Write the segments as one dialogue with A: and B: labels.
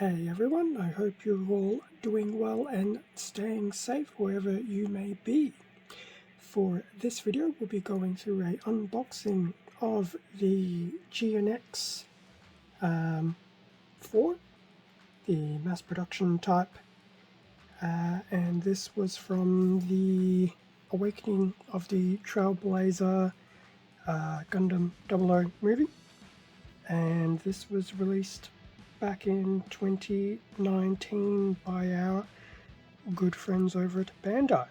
A: Hey everyone, I hope you're all doing well and staying safe wherever you may be. For this video, we'll be going through a unboxing of the GNX 4, the mass production type, and this was from the Awakening of the Trailblazer Gundam 00 movie, and this was released back in 2019 by our good friends over at Bandai.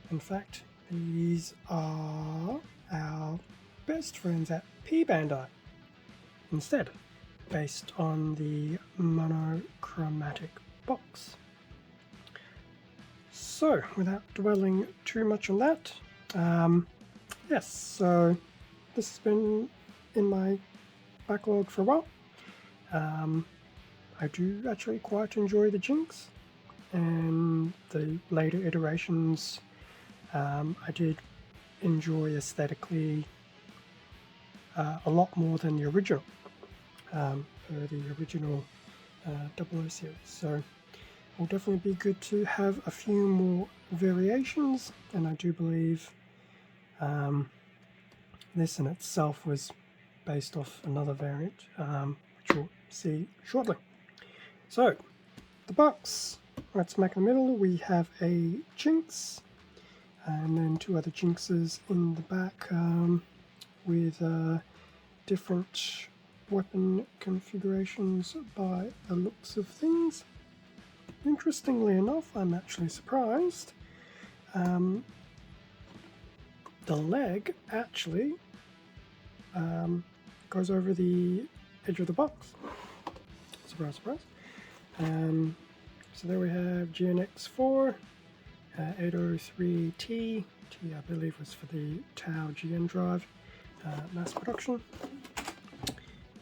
A: In fact, these are our best friends at P-Bandai instead, based on the monochromatic box. So, without dwelling too much on that, yes, so this has been in my backlog for a while. I do actually quite enjoy the Jinx, and the later iterations I did enjoy aesthetically a lot more than the original, the original 00 series. So it will definitely be good to have a few more variations, and I do believe this in itself was based off another variant, which we'll see shortly. So, the box, right smack in the middle, we have a Jinx, and then two other Jinxes in the back with different weapon configurations by the looks of things. Interestingly enough, I'm actually surprised. The leg actually goes over the edge of the box. Surprise, surprise. So there we have GNX4, 803T. T I believe was for the Tau GN drive, mass production.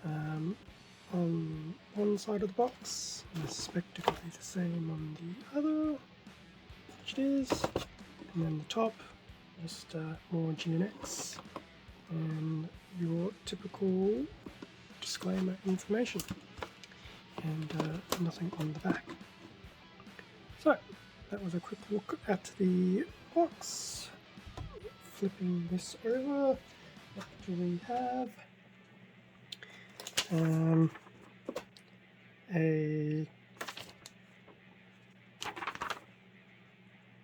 A: On one side of the box, I suspect it will be the same on the other, which it is. And then the top, just more GNX and your typical disclaimer information, and nothing on the back. So that was a quick look at the box. Flipping this over, what do we have?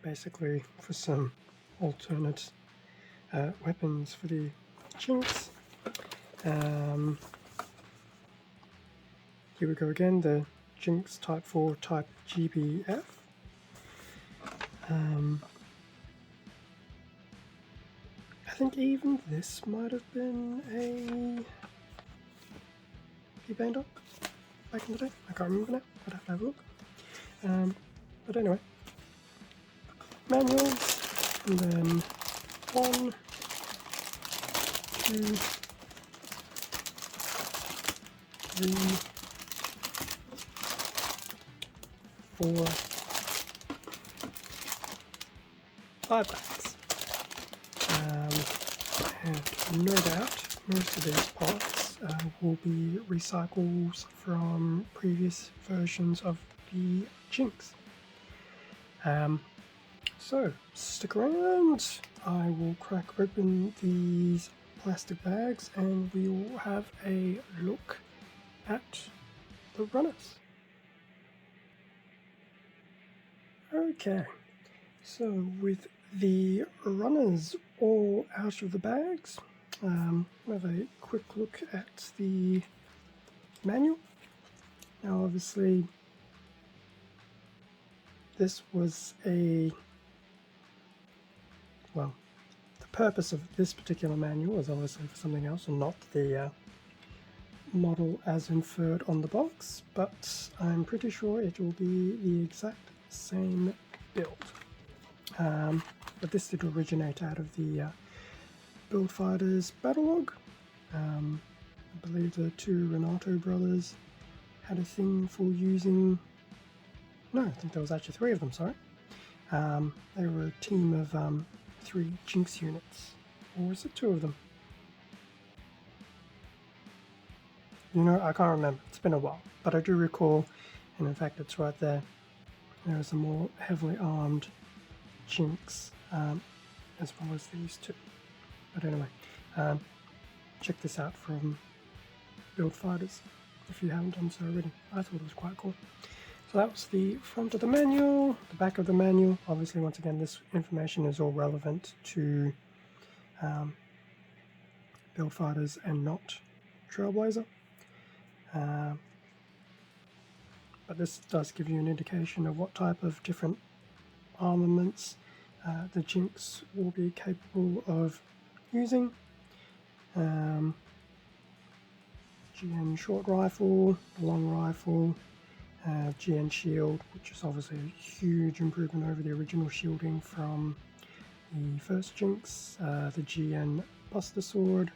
A: Basically for some alternate weapons for the Jinx. Here we go again, the Jinx Type 4 Type GBF. I think even this might have been a P-Bandai back in the day. I can't remember now, I'd have to have a look. But anyway, manuals, and then 1, 2, 3, 4, 5 packs. And no doubt most of these parts will be recycles from previous versions of the Jinx. So stick around, I will crack open these plastic bags and we will have a look at the runners. Okay, so with the runners all out of the bags, we'll have a quick look at the manual. Now obviously this was the purpose of this particular manual is obviously for something else and not the model as inferred on the box, but I'm pretty sure it will be the exact same build. But this did originate out of the Build Fighters battle log. I believe the two Renato brothers had a thing for using... No, I think there was actually 3 of them, sorry. They were a team of 3 Jinx units. Or was it 2 of them? You know, I can't remember. It's been a while. But I do recall and in fact it's right there. There is a more heavily armed Jinx, as well as these two. But anyway, check this out from Build Fighters if you haven't done so already. I thought it was quite cool. So that was the front of the manual. The back of the manual, obviously once again this information is all relevant to Build Fighters and not Trailblazer. But this does give you an indication of what type of different armaments the Jinx will be capable of using. GN short rifle, long rifle, GN shield, which is obviously a huge improvement over the original shielding from the first Jinx, the GN Buster Sword.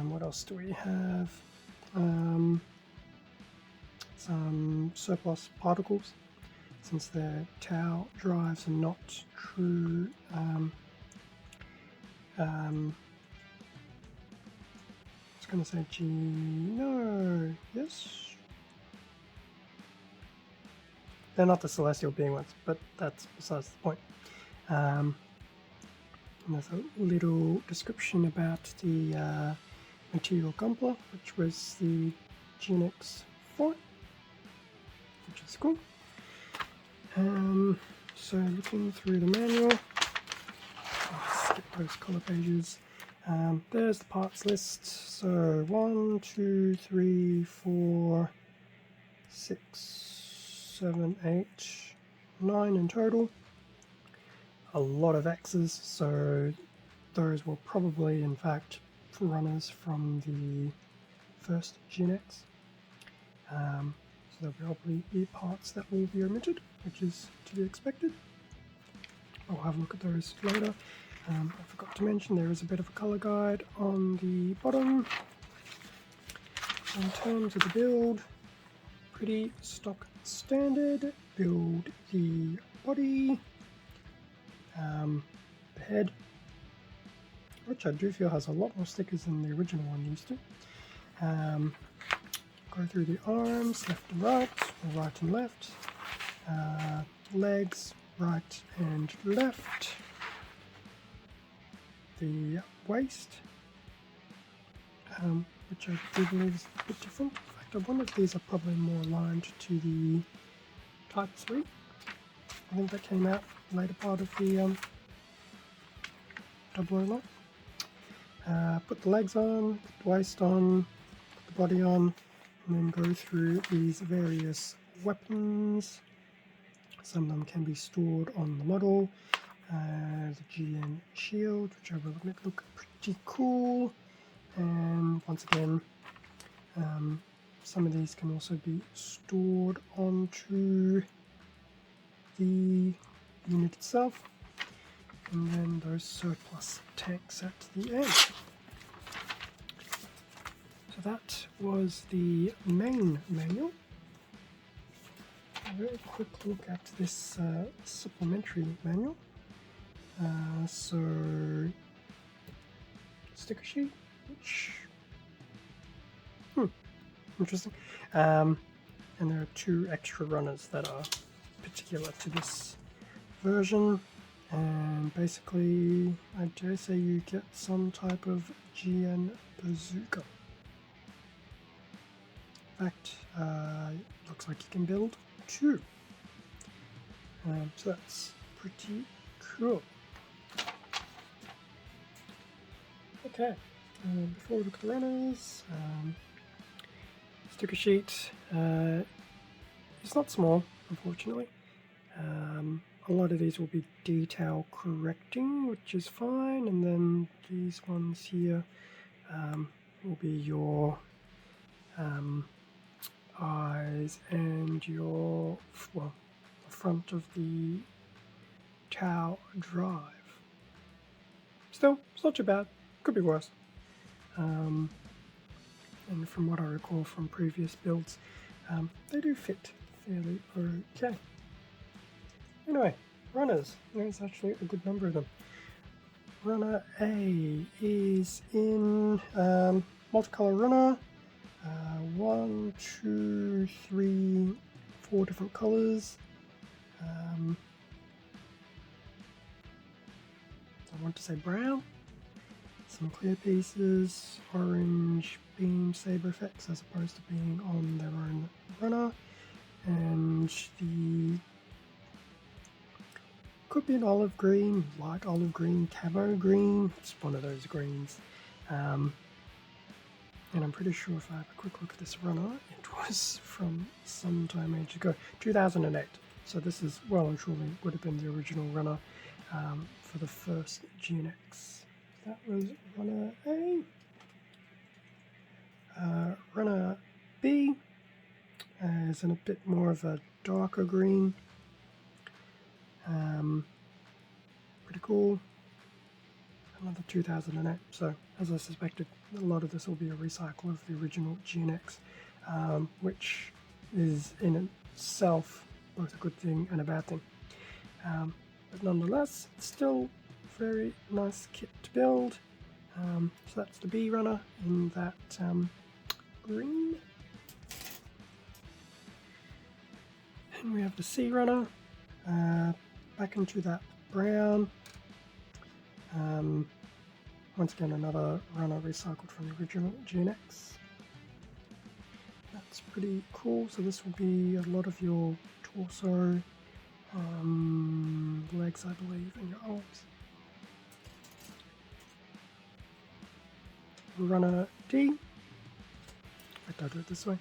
A: What else do we have? Some surplus particles, since their Tau drives are not true I was going to say yes? They're not the celestial being ones, but that's besides the point. And there's a little description about the material Gunpla, which was the GNX 4, which is cool. So looking through the manual, I'll skip those color pages. There's the parts list. So 1, 2, 3, 4, 6, 7, 8, 9 in total. A lot of X's, so those were probably in fact runners from the first GNX. So there'll probably be parts that will be omitted, which is to be expected. I'll have a look at those later. I forgot to mention there is a bit of a color guide on the bottom. In terms of the build, pretty stock standard. Build the body, the head, which I do feel has a lot more stickers than the original one used to. Go through the arms, left and right, or right and left. Legs, right and left. The waist, which I do believe is a bit different. In fact, one of these are probably more aligned to the Type 3. I think that came out later part of the double line. Put the legs on, put the waist on, put the body on, and then go through these various weapons. Some of them can be stored on the model. The GN shield, which I will make look pretty cool. And once again, some of these can also be stored onto the unit itself. And then those surplus tanks at the end. So that was the main manual. A very quick look at this supplementary manual. So sticker sheet, which interesting. And there are 2 extra runners that are particular to this version. And basically, I dare say you get some type of GN bazooka. In fact, looks like you can build 2. So that's pretty cool. Okay, before we look at the runners, sticker sheet. It's not small, unfortunately. A lot of these will be detail correcting, which is fine, and then these ones here will be your eyes and your, well, the front of the Tau drive. Still, it's not too bad. Could be worse. And from what I recall from previous builds, they do fit fairly okay. Anyway, runners. There's actually a good number of them. Runner A is in multicolor runner, 1, 2, 3, 4 different colors. I want to say brown. Some clear pieces, orange beam saber effects as opposed to being on their own runner, and the could be an olive green, light olive green, camo green. It's one of those greens. And I'm pretty sure if I have a quick look at this runner, it was from some time age ago, 2008. So this is well and truly would have been the original runner for the first GNX. That was runner A. Runner B is in a bit more of a darker green. Pretty cool. Another 2008. So as I suspected, a lot of this will be a recycle of the original GNX, which is in itself both a good thing and a bad thing. But nonetheless, it's still a very nice kit to build. So that's the B runner in that green. And we have the C runner back into that brown. Once again, another runner recycled from the original GNX. That's pretty cool. So this will be a lot of your torso, legs, I believe, and your arms. Runner D. I'll do it this way.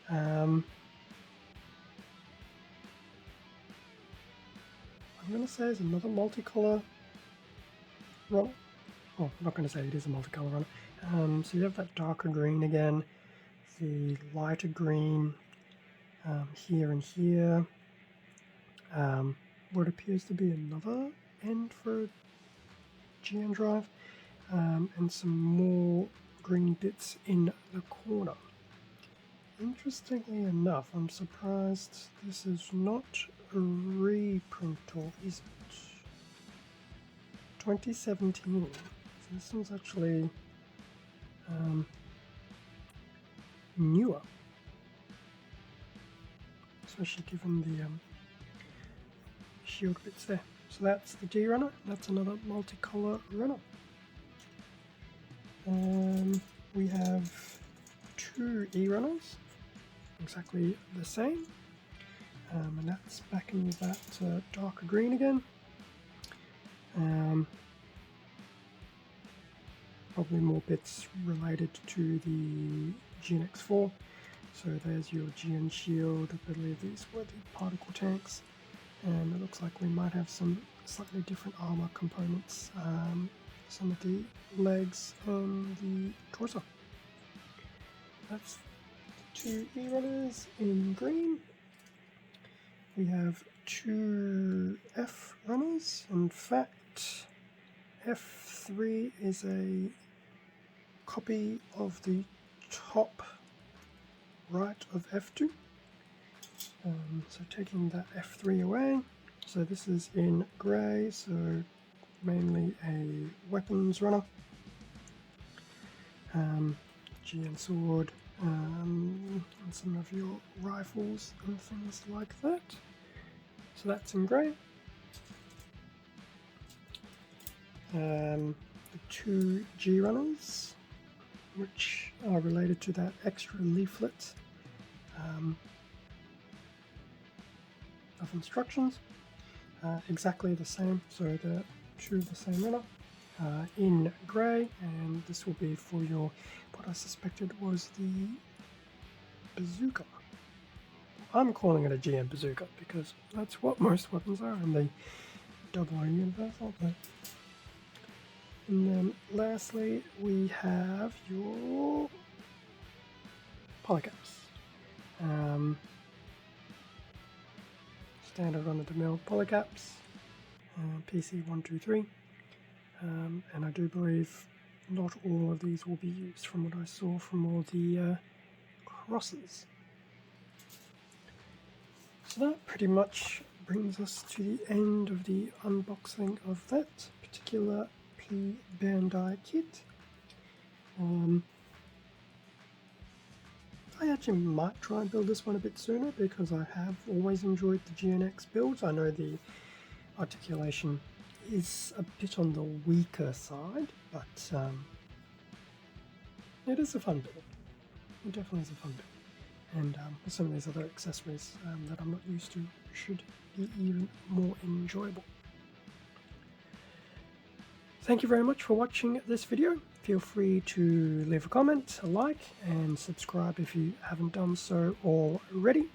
A: I'm going to say it's another multicolor runner. Oh, I'm not going to say it is a multicolor runner. So you have that darker green again, the lighter green here and here. What appears to be another end for a GN drive, and some more green bits in the corner. Interestingly enough, I'm surprised this is not a reprint of, is it? 2017. So this one's actually newer, especially given the shield bits there. So that's the D runner. That's another multicolor runner. We have two E runners, exactly the same, and that's back in that darker green again. Probably more bits related to the GNX4. So there's your GN shield. I believe these were the particle tanks, and it looks like we might have some slightly different armor components. Some of the legs and the torso. That's two E runners in green. We have two F runners. In fact, F3 is a copy of the top right of F2. So taking that F3 away, so this is in grey, so mainly a weapons runner, GN sword, and some of your rifles and things like that. So that's in grey. The two G runners, which are related to that extra leaflet of instructions, exactly the same. So the two of the same runner in grey, and this will be for your, what I suspected was the bazooka. I'm calling it a GM bazooka because that's what most weapons are in the Double O universe, aren't they? And then lastly, we have your polycaps. Standard run-of-the-mill polycaps, PC123, and I do believe not all of these will be used from what I saw from all the crosses. So that pretty much brings us to the end of the unboxing of that particular P-Bandai kit. I I actually might try and build this one a bit sooner because I have always enjoyed the GNX builds. I know the articulation is a bit on the weaker side, but it is a fun build. It definitely is a fun build. And with some of these other accessories that I'm not used to, should be even more enjoyable. Thank you very much for watching this video. Feel free to leave a comment, a like, and subscribe if you haven't done so already.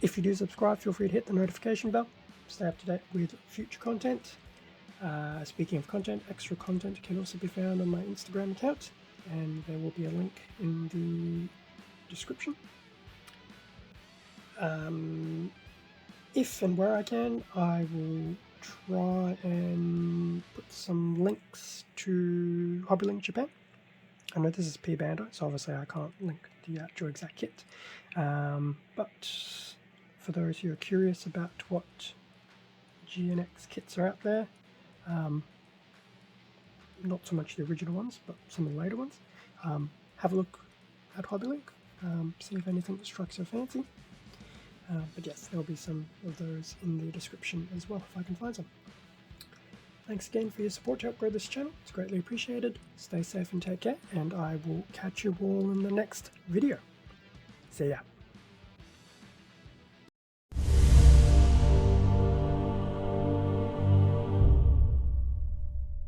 A: If you do subscribe, feel free to hit the notification bell. Stay up to date with future content. Speaking of content, extra content can also be found on my Instagram account, and there will be a link in the description. If and where I can, I will try and put some links to HobbyLink Japan. I know this is P-Bandai, so obviously I can't link the actual exact kit. But for those who are curious about what GNX kits are out there, not so much the original ones, but some of the later ones, have a look at HobbyLink, see if anything strikes your fancy. But yes, there'll be some of those in the description as well if I can find some. Thanks again for your support to help grow this channel. It's greatly appreciated. Stay safe and take care, and I will catch you all in the next video. See ya.